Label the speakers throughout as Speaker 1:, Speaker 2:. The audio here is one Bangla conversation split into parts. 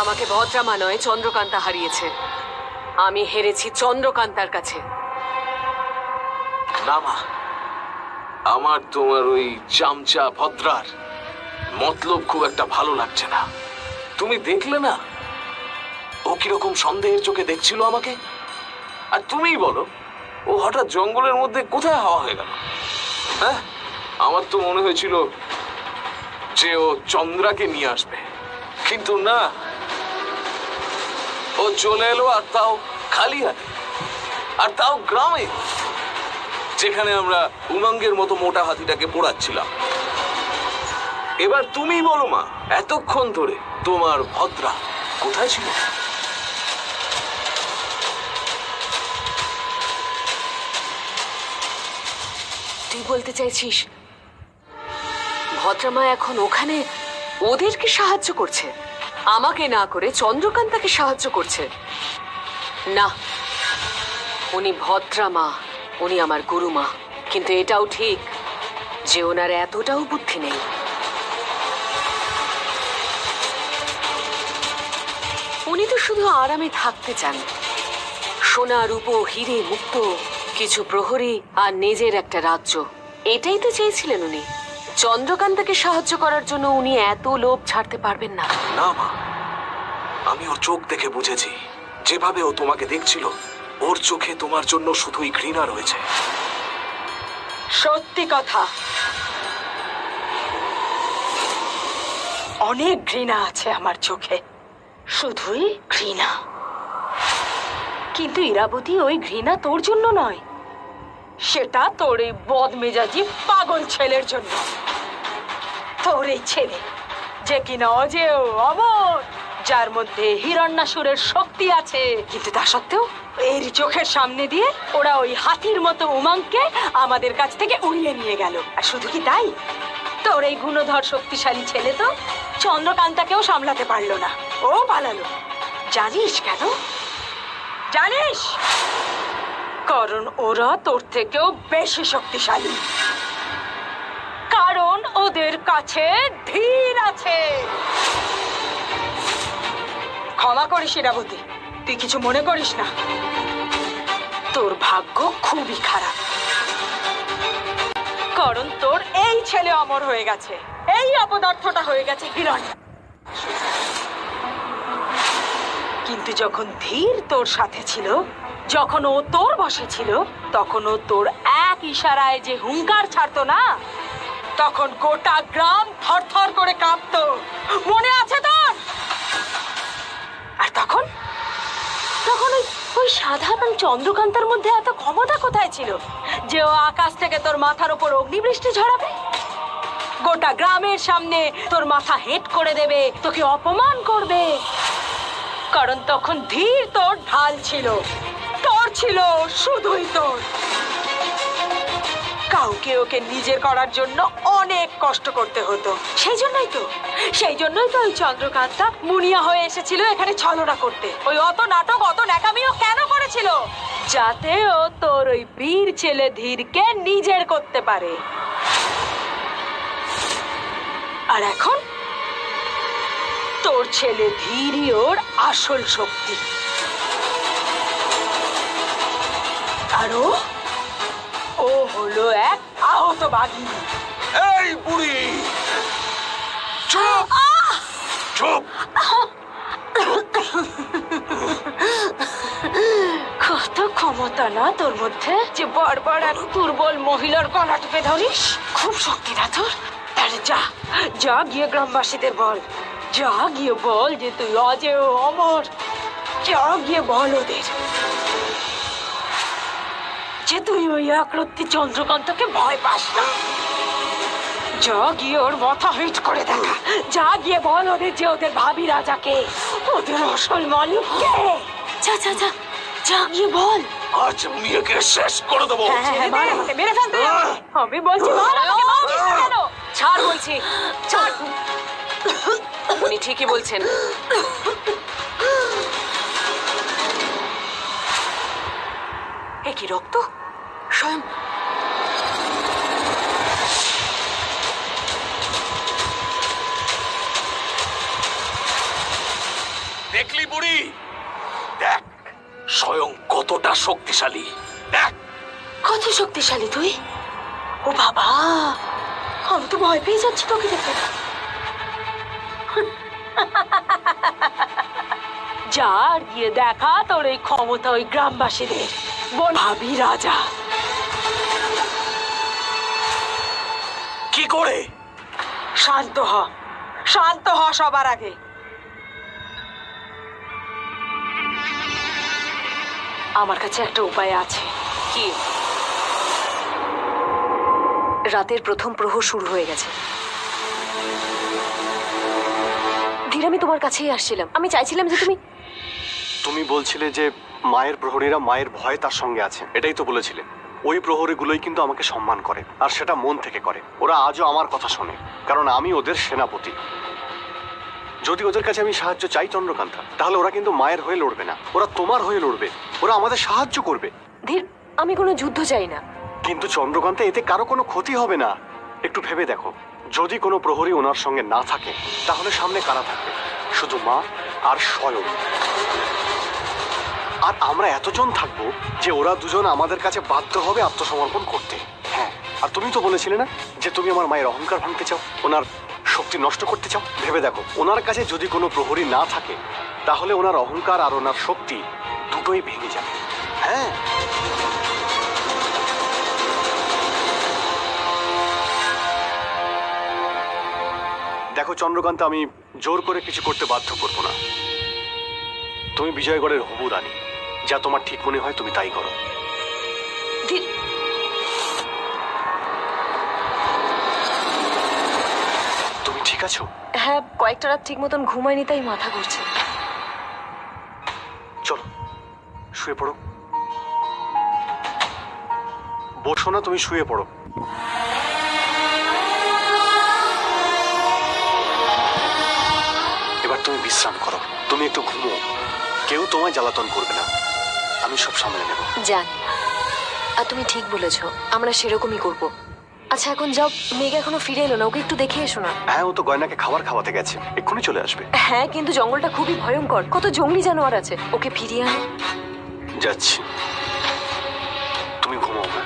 Speaker 1: আমাকে ভদ্রামা নয় চন্দ্রকান্তা হারিয়েছে। আমি হেরেছি চন্দ্রকান্তার কাছে।
Speaker 2: না মা, আমার তোমার ওই চামচা ভদ্রার মতলব খুব একটা ভালো লাগছে না। তুমি দেখলে না ও কিরকম সন্দেহের চোখে দেখছিল আমাকে? আর তুমিই বলো, ও হঠাৎ জঙ্গলের মধ্যে কোথায় হাওয়া হয়ে গেল? হ্যাঁ, আমার তো মনে হয়েছিল যে ও চন্দ্রাকে নিয়ে আসবে, কিন্তু না, ও চলে এলো, আর তাও খালি হাতে, আর তাও গ্রামে, যেখানে আমরা উমঙ্গের মতো মোটা হাতিটাকে পোড়াচ্ছিলাম। এবার তুমি বলো মা, এতক্ষণ ধরে তোমার ভদ্রা কোথায় ছিল?
Speaker 1: তুই বলতে চাইছিস ভদ্রামা এখন ওখানে ওদেরকে সাহায্য করছে, আমাকে না করে চন্দ্রকান্তাকে সাহায্য করছে? না, উনি ভদ্রামা, উনি আমার গুরুমা। কিন্তু এটাও ঠিক যে ওনার এতটাও বুদ্ধি নেই। উনি তো শুধু আরামে থাকতে চান, সোনা রূপো হিরে মুক্ত কিছু প্রহরী আর নিজের একটা রাজ্য, এটাই তো চেয়েছিলেন উনি। চন্দ্রকান্তাকে সাহায্য করার জন্য উনি এত লোভ ছাড়তে পারবেন না।
Speaker 2: না মা, আমি ওর চোখ দেখে বুঝেছি, যেভাবে ও তোমাকে দেখছিল, ওর চোখে তোমার জন্য শুধুই ঘৃণা রয়েছে।
Speaker 3: সত্যি কথা, অনেক ঘৃণা আছে আমার চোখে, শুধুই ঘৃণা। কিন্তু ইরাবতী, ওই ঘৃণা তোর জন্য নয়, সেটা তোর এই বদমেজাজি পাগল ছেলের জন্য। তোর এই ছেলে যে কিনা অজেয় অমর, যার মধ্যে হিরণ্যাসুরের শক্তি আছে, কিন্তু তা সত্ত্বেও এর চোখের সামনে দিয়ে ওরা ওই হাতির মতো উমাংকে আমাদের কাছ থেকে উড়িয়ে নিয়ে গেল। আর শুধু কি তাই, তোর এই গুণধর শক্তিশালী ছেলে তো চন্দ্রকান্তাকেও সামলাতে পারলো না, ও পালালো। জানিস কেন? জানিস? কারণ ওরা তোর থেকেও বেশি শক্তিশালী, কারণ ওদের কাছে ধীর আছে। ক্ষমা করিস ইরাবতী, তুই কিছু মনে করিস না। তোর ভাগ্য খুবই খারাপ, কারণ তোর এই ছেলে অমর হয়ে গেছে, এই অপদার্থটা হয়ে গেছে হিরণ্য। কিন্তু যখন ধীর তোর সাথে ছিল, যখন ও তোর বসে ছিল, তখন ও তোর এক ইশারায় যে হুঙ্কার ছাড়তো না, তখন গোটা গ্রাম থরথর করে কাঁপতো। মনে আছে তোর? আর তখন তখন ওই সাধারণ চন্দ্রকান্তার মধ্যে এত ক্ষমতা কোথায় ছিল যে ও আকাশ থেকে তোর মাথার উপর অগ্নিবৃষ্টি ঝরাবে, গোটা গ্রামের সামনে তোর মাথা হেঁট করে দেবে, তোকে অপমান করবে? কারণ তখন ধীর তোর ঢাল ছিল, তোর ছিল শুধুই তোর। কাউকে ওকে নিজের করার জন্য অনেক কষ্ট করতে হতো। সেই জন্যই তো ওই চন্দ্রকান্তা মুনিয়া হয়ে এসেছিল এখানে ছলনা করতে। ওই অত নাটক, অত ন্যাকামিও কেন করেছিল? যাতে ও তোর ওই বীর ছেলে ধীরকে নিজের করতে পারে। আর এখন তোর ছেলে ধীরই ওর আসল শক্তি। আর ও হলো এক আহত বাঘী।
Speaker 2: এই বুড়ি, চুপ চুপ।
Speaker 3: কত ক্ষমতা না তোর মধ্যে যে বারবার এক দুর্বল মহিলার গলা টিপে ধরিস। খুব শক্তি না তোর? আরে যা যা গিয়ে গ্রামবাসীদের বল, যা গিয়ে বল যে তুই অজেয় অমর। যা গিয়ে বল ওদের যে তুই ওই আকৃতি চন্দ্রকান্তকে ভয় পাস না। যা গিয়ে ওর মাথা হিট করে দেখা। যা গিয়ে বল ওদের যে ওদের ভাবি রাজাকে, ওদের আসল মালিক কে। যা যা যা যা গিয়ে বল।
Speaker 2: আজ আমি একে শেষ করে দেবো।
Speaker 3: মেরে ফেলতে আমি বলছি, কেন?
Speaker 1: ছাড় বলছি, ছাড়। উনি ঠিকই বলছেন। এ কি রক্ত? স্বয়ং
Speaker 2: শক্তিশালী। দেখ
Speaker 3: কত শক্তিশালী তুই! ও বাবা, আমি তো ভয় পেয়ে যাচ্ছি তোকে দেখে। যা আর গিয়ে দেখা তোর এই ক্ষমতা ওই গ্রামবাসীদের। বল ভাবি রাজা।
Speaker 2: কি করে?
Speaker 3: শান্ত হ, শান্ত হ সবার আগে। আমার কাছে একটা উপায় আছে।
Speaker 1: কি? রাতের প্রথম প্রহর শুরু হয়ে গেছে। ধীর, আমি তোমার কাছেই আসছিলাম। আমি চাইছিলাম যে
Speaker 4: তুমি বলছিলে যে মায়ের প্রহরীরা মায়ের ভয় তার সঙ্গে আছে, এটাই তো বলেছিলে। ওই প্রহরীগুলোই কিন্তু আমাকে সম্মান করে, আর সেটা মন থেকে করে। ওরা আজও আমার কথা শোনে, কারণ আমি ওদের সেনাপতি। যদি ওদের কাছে আমি সাহায্য চাই চন্দ্রকান্তা, তাহলে ওরা কিন্তু মায়ের হয়ে লড়বে না, ওরা তোমার হয়ে লড়বে। ওরা আমাদের সাহায্য করবে।
Speaker 1: ধীর, আমি কোনো যুদ্ধ চাই না।
Speaker 4: কিন্তু চন্দ্রকান্তা, এতে কারো কোনো ক্ষতি হবে না। একটু ভেবে দেখো, যদি কোনো প্রহরী ওনার সঙ্গে না থাকে, তাহলে সামনে কারা থাকবে? শুধু মা আর স্বয়ং। আর আমরা এতজন থাকবো যে ওরা দুজন আমাদের কাছে বাধ্য হবে আত্মসমর্পণ করতে। হ্যাঁ, আর তুমি তো বলেছিলে না যে তুমি আমার মায়ের অহংকার ভাঙতে চাও, ওনার শক্তি নষ্ট করতে চাও। ভেবে দেখো, ওনার কাছে যদি কোনো প্রহরী না থাকে, তাহলে ওনার অহংকার আর ওনার শক্তি দুটোই ভেঙে যাবে। হ্যাঁ, দেখো চন্দ্রকান্ত, আমি জোর করে কিছু করতে বাধ্য করব না। তুমি বিজয়গড়ের হবু রানী, যা তোমার ঠিক মনে হয় তুমি তাই করো।
Speaker 1: ধীর,
Speaker 4: তুমি ঠিক আছো?
Speaker 1: হ্যাঁ, কয়েকটা রাত ঠিক মতন ঘুমায়নি, তাই মাথা ঘুরছে।
Speaker 4: চলো শুয়ে পড়ো। বসো না, তুমি শুয়ে পড়ো। এবার তুমি বিশ্রাম করো, তুমি একটু ঘুমো। কেউ তোমায় জ্বালাতন করবে না, আমি সব সামলে নেব।
Speaker 1: জানি, আর তুমি ঠিক বলেছো, আমরা সেরকমই করব। আচ্ছা, এখন যাও। মেঘ এখনো ফিরে এলো না, ওকে একটু দেখে এসো না।
Speaker 4: হ্যাঁ, ও তো গয়নাকে খাবার খাওয়াতে গেছে, এক্ষুনি চলে আসবে।
Speaker 1: হ্যাঁ, কিন্তু জঙ্গলটা খুবই ভয়ঙ্কর, কত জঙ্গলি জানোয়ার আছে। ওকে ফিরিয়ে আনো।
Speaker 4: যাচ্ছি, তুমি ঘুমাও না।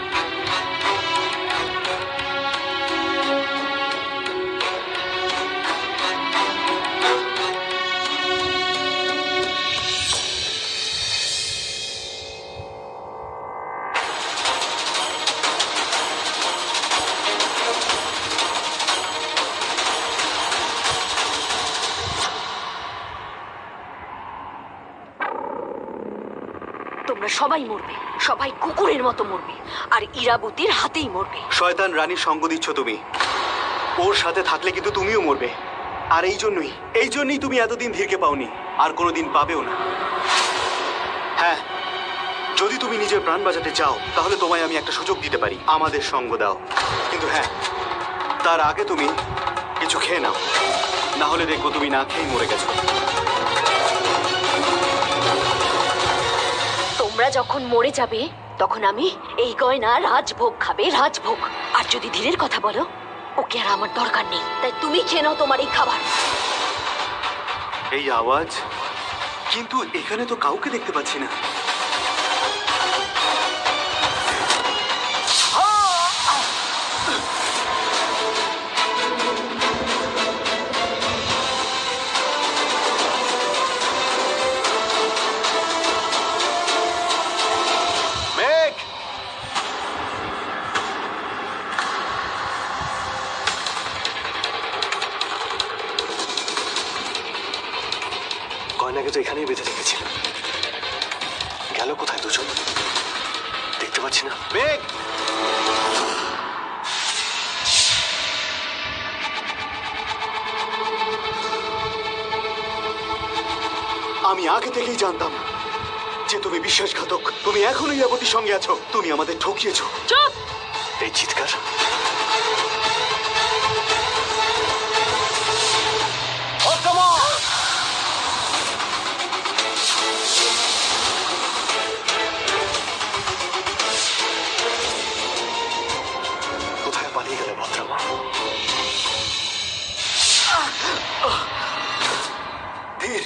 Speaker 1: তোমরা সবাই মরবে, সবাই কুকুরের মতো মরবে, আর ইরাবতীর হাতেই মরবে।
Speaker 5: শয়তান রানীর সঙ্গ দিচ্ছ তুমি। ওর সাথে থাকলে কিন্তু তুমিও মরবে। আর এই জন্যই তুমি এতদিন ধীরকে পাওনি, আর কোনোদিন পাবেও না। হ্যাঁ, যদি তুমি নিজের প্রাণ বাঁচাতে চাও, তাহলে তোমায় আমি একটা সুযোগ দিতে পারি, আমাদের সঙ্গ দাও। কিন্তু হ্যাঁ, তার আগে তুমি কিছু খেয়ে নাও, না হলে দেখবো তুমি না খেয়েই মরে গেছো।
Speaker 1: তোমরা যখন মরে যাবে, তখন আমি এই গয়না রাজভোগ খাবে, রাজভোগ। আর যদি ধীরের কথা বলো, ওকে আর আমার দরকার নেই, তাই তুমি খেয়ে নাও তোমার এই খাবার।
Speaker 5: এই আওয়াজ, কিন্তু এখানে তো কাউকে দেখতে পাচ্ছি না।
Speaker 4: মেঘ, গয়নাকে তো এখানেই বেঁধে রেখেছিলাম, গেল কোথায় দুজন? দেখতে পাচ্ছি না। মেঘ,
Speaker 5: আমি আগে থেকেই জানতাম যে তুমি বিশ্বাসঘাতক। তুমি এখনো ইরাবতীর সঙ্গে আছো, তুমি আমাদের ঠকিয়েছো।
Speaker 3: চুপ!
Speaker 4: এই চিৎকার! কোথায় পালিয়ে গেলে ভদ্রমা?
Speaker 5: ধীর,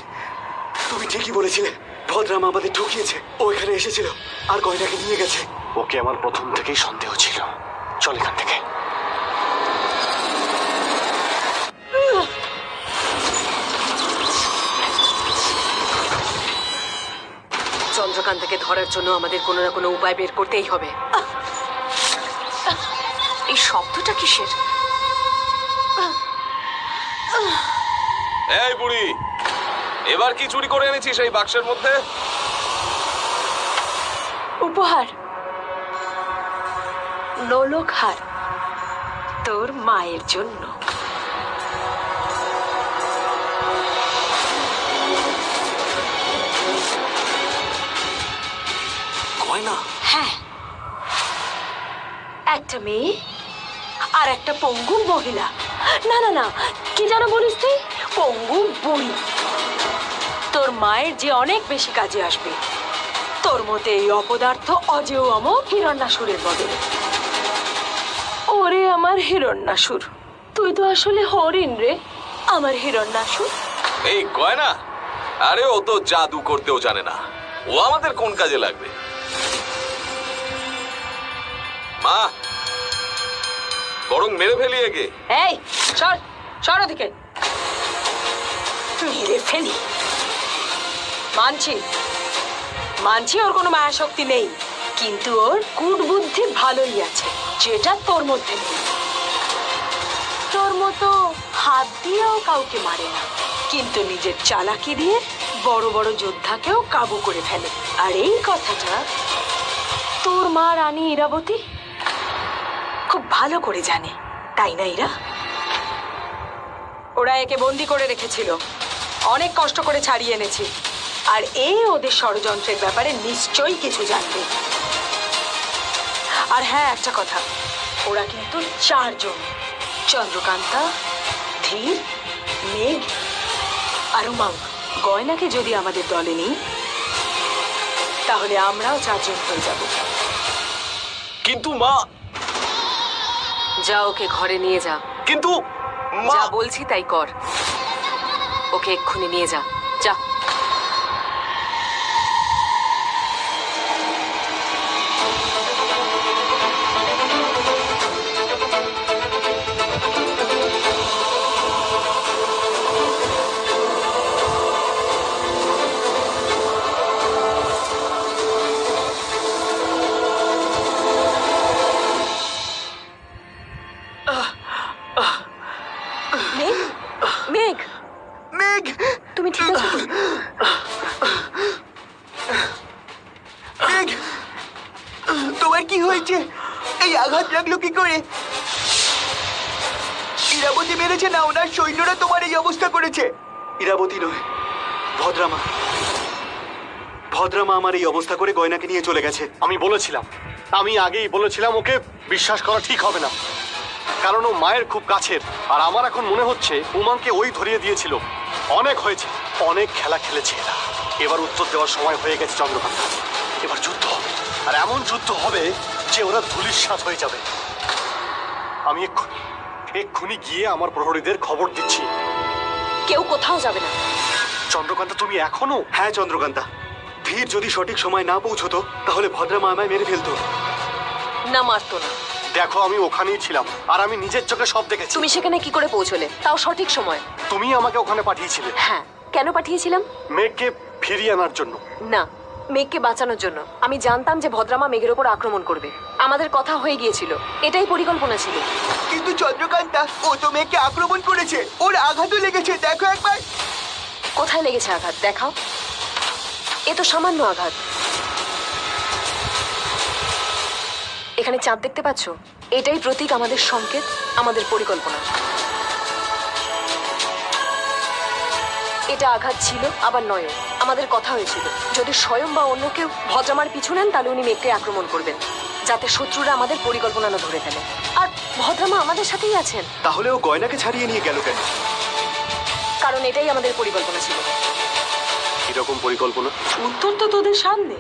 Speaker 5: তুমি ঠিকই বলেছিলে, ভদ্র ভদ্রামা আমাদের ঠকিয়েছে। ও এখানে এসেছিল আর গয়নাকে নিয়ে গেছে।
Speaker 4: ওকে আমার প্রথম থেকেই সন্দেহ ছিল। চল এখান থেকে।
Speaker 1: চন্দ্রকান্তকে ধরার জন্য আমাদের কোনো না কোনো উপায় বের করতেই হবে। এই শব্দটা কিসের?
Speaker 2: এই বুড়ি, এবার কি চুরি করে এনেছিস এই বাক্সের মধ্যে?
Speaker 3: উপহার, নোলক হার তোর মায়ের জন্য।
Speaker 2: গয়না?
Speaker 3: হ্যাঁ, একটা মেয়ে আর একটা পঙ্গু মহিলা। না না না, কি যেন বলিস তুই? পঙ্গু বুড়ি। তোর মায়ের যে অনেক বেশি কাজে আসবে। তোর মতে এই অপদার্থ অজেয় অমর হিরণ্যাসুরের বদলে। ওরে আমার হিরণ্যাসুর, তুই তো আসলে হরিণ রে আমার হিরণ্যাসুর।
Speaker 2: এই গয়না? আরে ও তো জাদু করতেও জানে না, ও আমাদের কোন কাজে লাগবে? মা, বরং মেরে ফেলি একে।
Speaker 3: এই সর সর ওদিকে। মেরে ফেলি? মানছি মানছি ওর কোনো মায়া শক্তি নেই, কিন্তু ওর কূটবুদ্ধি ভালোই আছে, যেটা তোর মধ্যে নেই। তোর মতো হাত দিয়েও কাউকে মারে না, কিন্তু নিজের চালাকি দিয়ে বড় বড় যোদ্ধাকেও কাবু করে ফেলে। আর এই কথাটা তোর মা রানী ইরাবতী খুব ভালো করে জানে, তাই না ইরা? ওরা একে বন্দি করে রেখেছিল, অনেক কষ্ট করে ছাড়িয়ে এনেছি। আর এই ওদের ষড়যন্ত্রের ব্যাপারে নিশ্চয়ই কিছু জানবে। আর হ্যাঁ, একটা কথা, ওরা কিন্তু 4 জন, চন্দ্রকান্তা, ধীর, মেঘ আর উমাঙ্গ। গয়নাকে যদি আমাদের দলে নিই তাহলে আমরাও 4 জন হয়ে যাব।
Speaker 2: কিন্তু মা।
Speaker 1: যা, ওকে ঘরে নিয়ে যা।
Speaker 2: কিন্তু মা।
Speaker 1: যা বলছি তাই কর। ওকে এক্ষুনি নিয়ে যা, যা। মেঘ, মেঘ,
Speaker 5: মেঘ,
Speaker 1: তুমি ঠিক আছো?
Speaker 5: মেঘ, তোমার কি হয়েছে? এই আঘাত লাগলো কি করে? ইরাবতী মেরেছে না ওনার সৈন্যরা তোমার এই অবস্থা করেছে? ইরাবতী নয়, ভদ্রামা। ভদ্রামা আমার এই অবস্থা করে গয়নাকে নিয়ে চলে গেছে।
Speaker 4: আমি আগেই বলেছিলাম ওকে বিশ্বাস করা ঠিক হবে না, কারণ ও মায়ের খুব কাছের। আর আমার এখন মনে হচ্ছে উমাংকে ওই ধরিয়ে দিয়েছিল। অনেক হয়েছে, অনেক খেলা খেলেছে এরা। এবার উত্তর দেওয়ার সময় হয়ে গেছে চন্দ্রকান্ত। এবার যুদ্ধ হবে, আর এমন যুদ্ধ হবে যে ওরা ধূলিসাৎ হয়ে যাবে। আমি এক্ষুনি গিয়ে আমার প্রহরীদের খবর দিচ্ছি।
Speaker 1: কেউ কোথাও যাবে না।
Speaker 4: চন্দ্রকান্ত, তুমি এখনো?
Speaker 5: হ্যাঁ চন্দ্রকান্তা, ধীর যদি সঠিক সময় না পৌঁছতো তাহলে ভদ্রামা আমায় মেরে ফেলতো।
Speaker 1: না, মারতো না।
Speaker 4: দেখো, আমি ওখানেই ছিলাম আর আমি নিজের চোখে সব দেখেছি।
Speaker 1: তুমি সেখানে কি করে পৌঁছলে, তাও সঠিক সময়?
Speaker 4: তুমি আমাকে ওখানে পাঠিয়েছিলে।
Speaker 1: হ্যাঁ, কেন পাঠিয়েছিলাম?
Speaker 4: মেঘকে ফিরিয়ে আনার জন্য।
Speaker 1: না, মেঘকে বাঁচানোর জন্য। আমি জানতাম যে ভদ্রামা মেঘের ওপর আক্রমণ করবে। আমাদের কথা হয়ে গিয়েছিল, এটাই পরিকল্পনা ছিল।
Speaker 5: কিন্তু চন্দ্রকান্তা, ও তো মেঘকে আক্রমণ করেছে, ওর আঘাতও লেগেছে, দেখো একবার।
Speaker 1: কোথায় লেগেছে আঘাত? দেখাও। এ তো সামান্য আঘাত। এখানে চাঁদ দেখতে পাচ্ছ? এটাই প্রতীক, আমাদের সংকেত, আমাদের পরিকল্পনা। এটা আঘাত ছিল, আবার নয়। আমাদের কথা হয়েছিল যদি স্বয়ং বা অন্য কেউ ভদ্রামার পিছু নেন তাহলে উনি মেঘকে আক্রমণ করবেন, যাতে শত্রুরা আমাদের পরিকল্পনা না ধরে ফেলে। আর ভদ্রামা আমাদের সাথেই আছেন।
Speaker 5: তাহলে ও গয়নাকে ছাড়িয়ে নিয়ে গেল কেন?
Speaker 1: কারণ এটাই আমাদের পরিকল্পনা ছিল।
Speaker 4: কিরকম পরিকল্পনা?
Speaker 3: উত্তর তো তোদের সামনে।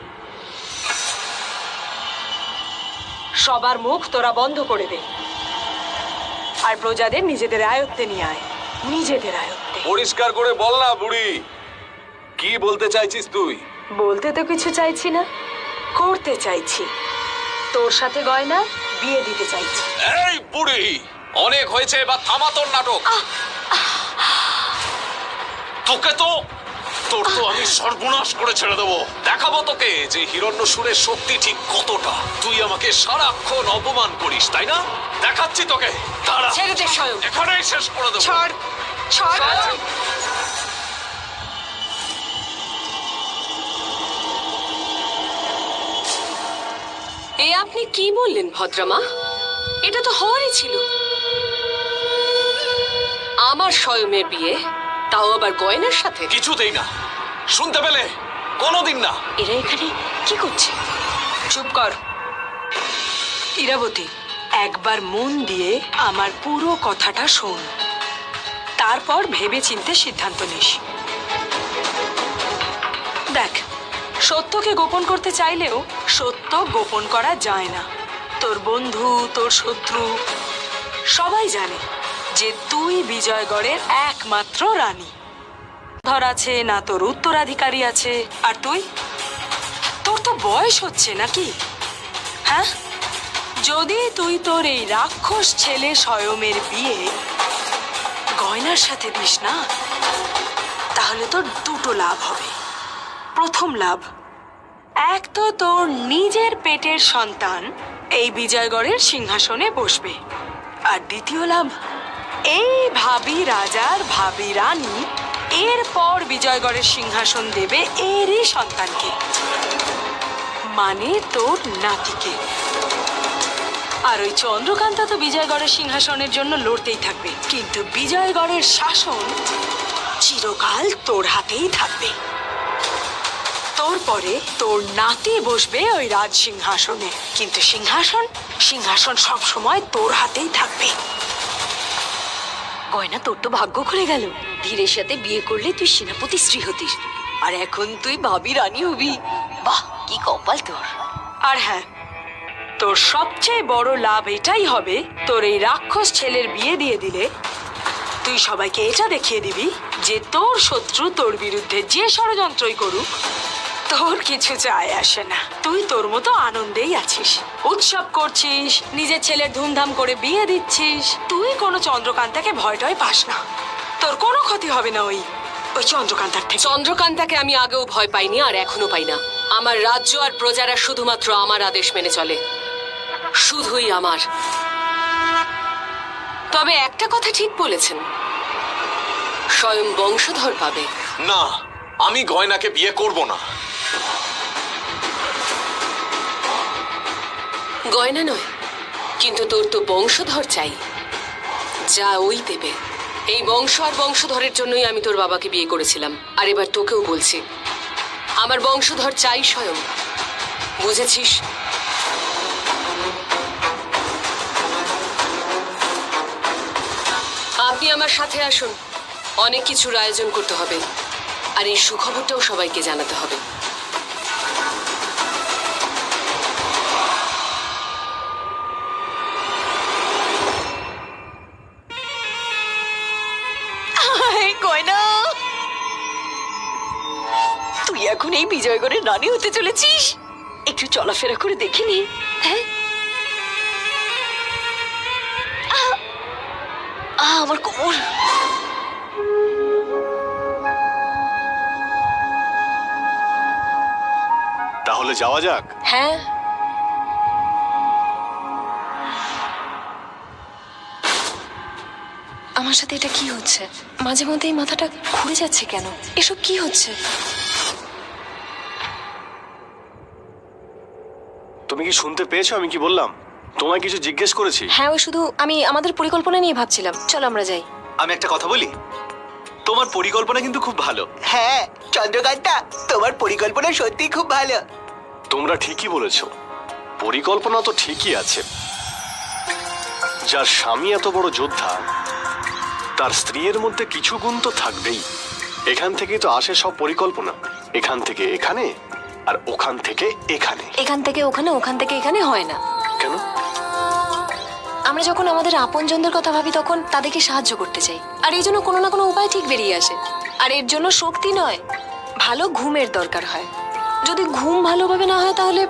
Speaker 3: সবার মুখ তোরা বন্ধ করে দে, আর প্রজাদের নিজেদের আয়ত্তে নিয়ে আয়। নিজেদের আয়ত্তে।
Speaker 2: পরিষ্কার করে বল না বুড়ি, কি বলতে চাইছিস তুই?
Speaker 3: বলতে তো কিছু চাইছি না, করতে চাইছি। তোর সাথে গয়না বিয়ে দিতে চাইছি।
Speaker 2: এই বুড়ি, অনেক হয়েছে, এবার থামা তোর নাটক। তোকে তো তোর তো আমি সর্বনাশ করে ছেড়ে দেবো। দেখাবো তোকে যে হিরণ্যসুরের শক্তি ঠিক কতটা। তুই আমাকে সারাক্ষণ অপমান করিস, তাই না? দেখাচ্ছি তোকে, দাঁড়া।
Speaker 1: ছেড়ে দে স্বয়ং।
Speaker 2: এখানেই শেষ করে দেবো।
Speaker 3: ছাড়, ছাড়।
Speaker 1: এ আপনি কি বললেন ভদ্রমা? এটা তো হওয়ারই ছিল। আমার স্বয়মের বিয়ে, তাও আবার গয়নার সাথে।
Speaker 2: কিছুতেই না, শুনতে পেলে? কোনোদিন না।
Speaker 1: এরা এখানে কি করছে?
Speaker 3: চুপ কর ইরাবতী, একবার মন দিয়ে আমার পুরো কথাটা শোন, তারপর ভেবে চিন্তে সিদ্ধান্ত নিস। দেখ, সত্যকে গোপন করতে চাইলেও সত্য গোপন করা যায় না। তোর বন্ধু, তোর শত্রু সবাই জানে যে তুই বিজয়গড়ের একমাত্র রানী। ধর আছে না, তোর উত্তরাধিকারী আছে। আর তুই, তোর তো বয়স হচ্ছে নাকি? হ্যাঁ, যদি তুই তোর এই রাক্ষস ছেলে স্বয়মের বিয়ে গয়নার সাথে দিস না, তাহলে তোর দুটো লাভ হবে। প্রথম লাভ, এক তো তোর নিজের পেটের সন্তান এই বিজয়গড়ের সিংহাসনে বসবে। আর দ্বিতীয় লাভ, এই ভাবি রাজার ভাবি রানী এরপর বিজয়গড়ের সিংহাসন দেবে এরই সন্তানকে, মানে তোর নাতিকে। আর ওই চন্দ্রকান্তা তো বিজয়গড়ের সিংহাসনের জন্য লড়তেই থাকবে, কিন্তু বিজয়গড়ের শাসন চিরকাল তোর হাতেই থাকবে। তোর পরে তোর নাতি বসবে ওই রাজ সিংহাসনে, কিন্তু সিংহাসন সব সময় তোর হাতেই থাকবে।
Speaker 1: গয়না, তোর তো ভাগ্য খুলে গেল। ধীরের সাথে বিয়ে করলে তুই সেনাপতি স্ত্রী হতিস, আর এখন তুই ভাবি রানী হবি। বাহ, কি কপাল তোর।
Speaker 3: আর হ্যাঁ, তোর সবচেয়ে বড় লাভ এটাই হবে, তোর এই রাক্ষস ছেলের বিয়ে দিয়ে দিলে তুই সবাইকে এটা দেখিয়ে দিবি যে তোর শত্রু তোর বিরুদ্ধে যে ষড়যন্ত্রই করুক, তোর কিছু যায় আসে না। তুই তোর মতো আনন্দেই আছিস, উৎসব করছিস, নিজের ছেলের ধুমধাম করে বিয়ে দিচ্ছিস। তুই কোনো চন্দ্রকান্তাকে ভয় টয় পাস না, তোর কোনো ক্ষতি হবে না ওই চন্দ্রকান্তার থেকে।
Speaker 1: চন্দ্রকান্তাকে আমি আগেও ভয় পাইনি, আর এখনো পাই না। আমার রাজ্য আর প্রজারা শুধুমাত্র আমার আদেশ মেনে চলে, শুধুই আমার। তবে একটা কথা ঠিক বলেছেন, স্বয়ং বংশধর পাবে।
Speaker 2: না, আমি গয়নাকে বিয়ে করব না।
Speaker 1: গয়না নয়, কিন্তু তোর তো বংশধর চাই, যা ওই দেবে। এই বংশ আর বংশধরের জন্যই আমি তোর বাবাকে বিয়ে করেছিলাম, আর এবার তোকেও বলছি, আমার বংশধর চাই স্বয়ং। বুঝেছিস? আপনি আমার সাথে আসুন, অনেক কিছুর আয়োজন করতে হবে, আর এই সুখবরটাও সবাইকে জানাতে হবে। গয়না, তুই এখন এই বিজয়গড়ের রানী হতে চলেছিস। একটু চলাফেরা করে দেখিনি? হ্যাঁ, আমার কোমর।
Speaker 4: তাহলে যাওয়া যাক।
Speaker 1: হ্যাঁ,
Speaker 6: আমার সাথে এটা কি হচ্ছে? মাঝে মধ্যে এই মাথাটা ঘুরে যাচ্ছে কেন? এসব কি হচ্ছে?
Speaker 4: তুমি কি শুনতে পেয়েছো আমি কি বললাম? তোমায় কিছু জিজ্ঞেস করেছি?
Speaker 6: হ্যাঁ, ওই শুধু আমি আমাদের পরিকল্পনা নিয়ে ভাবছিলাম। চলো আমরা যাই।
Speaker 5: আমি একটা কথা বলি, তোমার পরিকল্পনা কিন্তু খুব ভালো। হ্যাঁ চন্দ্রকান্তা, তোমার পরিকল্পনা সত্যি খুব ভালো।
Speaker 4: তোমরা ঠিকই বলেছো, পরিকল্পনা তো ঠিকই আছে। যার স্বামী এত বড় যোদ্ধা, তার স্ত্রীর মধ্যে কিছু গুণ তো থাকবেই। এখান থেকে তো আসে সব পরিকল্পনা, এখান থেকে এখানে আর ওখান থেকে এখানে।
Speaker 6: এখান থেকে ওখানে, ওখান থেকে এখানে হয় না।
Speaker 4: কেন?
Speaker 6: আমরা যখন আমাদের আপনজনদের কথা ভাবি তখন তাদেরকে সাহায্য করতে চাই, আর এই জন্য কোনো না কোনো উপায় ঠিক বেরিয়ে আসে। আর এর জন্য শক্তি নয়, ভালো ঘুমের দরকার হয়। যদি ঘুম ভালোভাবে না হয় তাহলে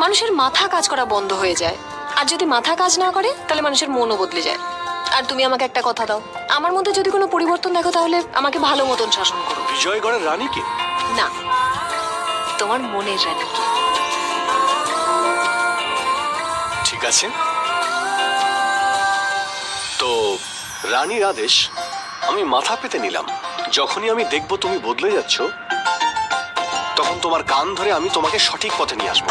Speaker 6: মানুষের মাথা কাজ করা বন্ধ হয়ে যায়, আর যদি মাথা কাজ না করে তাহলে মানুষের মনও বদলে যায়। আর তুমি আমাকে একটা কথা দাও, আমার মধ্যে যদি কোনো পরিবর্তন দেখো তাহলে আমাকে ভালো মতন শাসন করো।
Speaker 4: বিজয়গড়ের রানীকে?
Speaker 6: না, তোমার মনের রানীকে।
Speaker 4: ঠিক আছে, তো রানীর আদেশ আমি মাথা পেতে নিলাম। যখনই আমি দেখবো তুমি বদলে যাচ্ছ, তখন তোমার কান ধরে আমি তোমাকে সঠিক পথে নিয়ে আসবো।